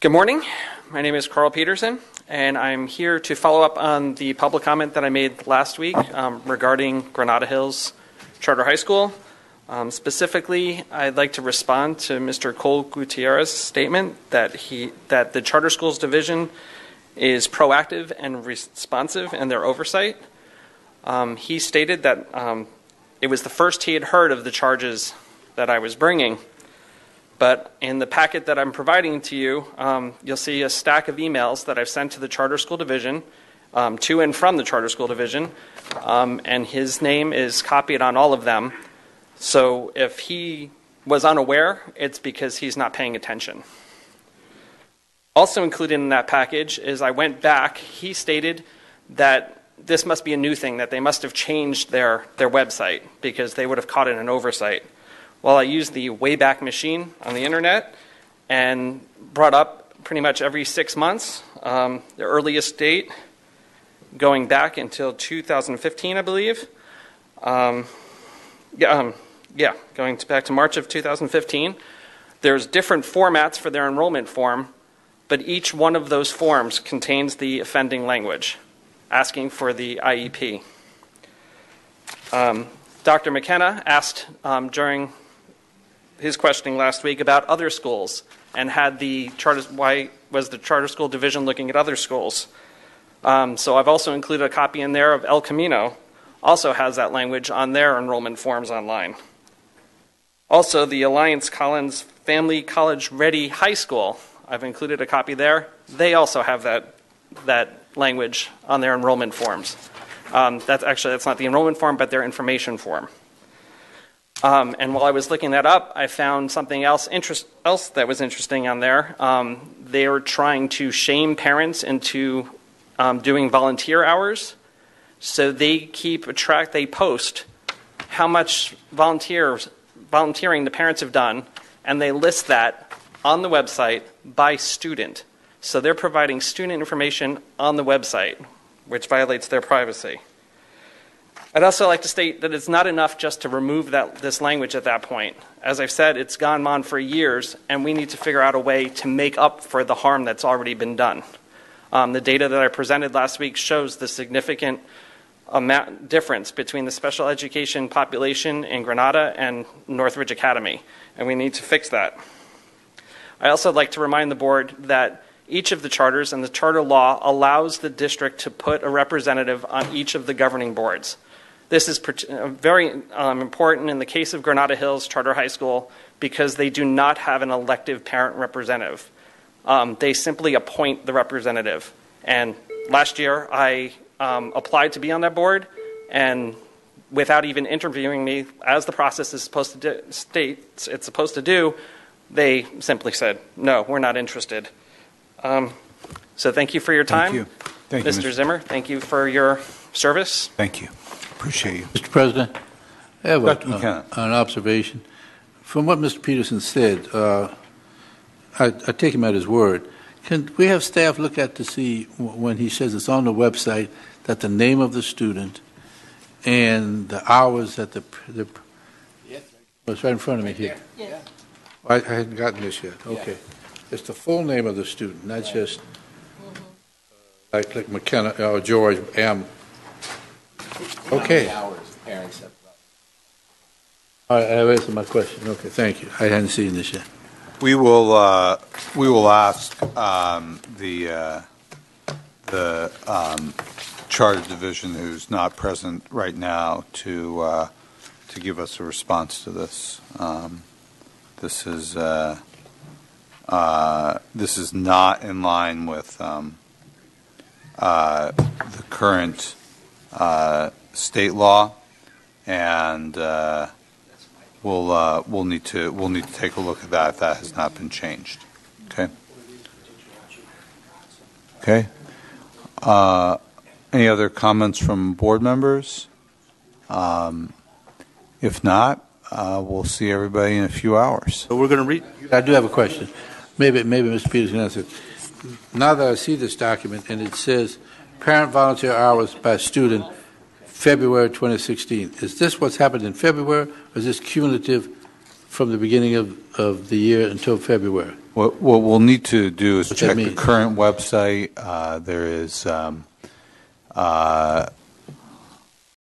Good morning. My name is Carl Peterson, and I'm here to follow up on the public comment that I made last week regarding Granada Hills Charter High School. Specifically, I'd like to respond to Mr. Cole Gutierrez's statement that the Charter Schools Division is proactive and responsive in their oversight. He stated that it was the first he had heard of the charges that I was bringing. But in the packet that I'm providing to you, you'll see a stack of emails that I've sent to the Charter School Division, to and from the Charter School Division, and his name is copied on all of them. So if he was unaware, it's because he's not paying attention. Also included in that package is I went back. He stated that this must be a new thing, that they must have changed their website because they would have caught it in oversight. Well, I used the Wayback Machine on the internet and brought up pretty much every 6 months, the earliest date going back until 2015, I believe. Going back to March of 2015. There's different formats for their enrollment form, but each one of those forms contains the offending language, asking for the IEP. Dr. McKenna asked during his questioning last week about other schools and why was the Charter School Division looking at other schools. So I've also included a copy in there of El Camino, also has that language on their enrollment forms online. Also, the Alliance Collins Family College Ready High School, I've included a copy there. They also have that language on their enrollment forms. That's not the enrollment form, but their information form. And while I was looking that up, I found something else that was interesting on there. They were trying to shame parents into doing volunteer hours. So they they post how much volunteering the parents have done, and they list that on the website by student. So they're providing student information on the website, which violates their privacy. I'd also like to state that it's not enough just to remove this language at that point. As I've said, it's gone on for years, and we need to figure out a way to make up for the harm that's already been done. The data that I presented last week shows the significant difference between the special education population in Granada and Northridge Academy, and we need to fix that. I also like to remind the board that each of the charters and the charter law allows the district to put a representative on each of the governing boards. This is very important in the case of Granada Hills Charter High School because they do not have an elective parent representative. They simply appoint the representative. And last year I applied to be on that board, and without even interviewing me, as the process is supposed to do, they simply said, no, we're not interested. So thank you for your time. Thank you, Mr. Zimmer. Thank you for your service. Thank you. Appreciate you. Mr. President, I have an observation. From what Mr. Peterson said, I take him at his word. Can we have staff look at to see when he says it's on the website that the name of the student and the hours that it's right in front of me here. Yes. I hadn't gotten this yet. Okay. It's the full name of the student, not just like McKenna or George M. Okay. All right, I answered my question. Okay, thank you. I hadn't seen this yet. We will ask the Charter Division, who's not present right now, to give us a response to this. This is not in line with the current state law, and we'll need to take a look at that if that has not been changed. Okay. Okay. Any other comments from board members? If not, we'll see everybody in a few hours. So we're going to read. I do have a question. Maybe Mr. Peters can answer. Now that I see this document and it says parent volunteer hours by student February 2016, is this what's happened in February, or is this cumulative from the beginning of the year until February? What we'll need to do is What's that check the mean? current website. There is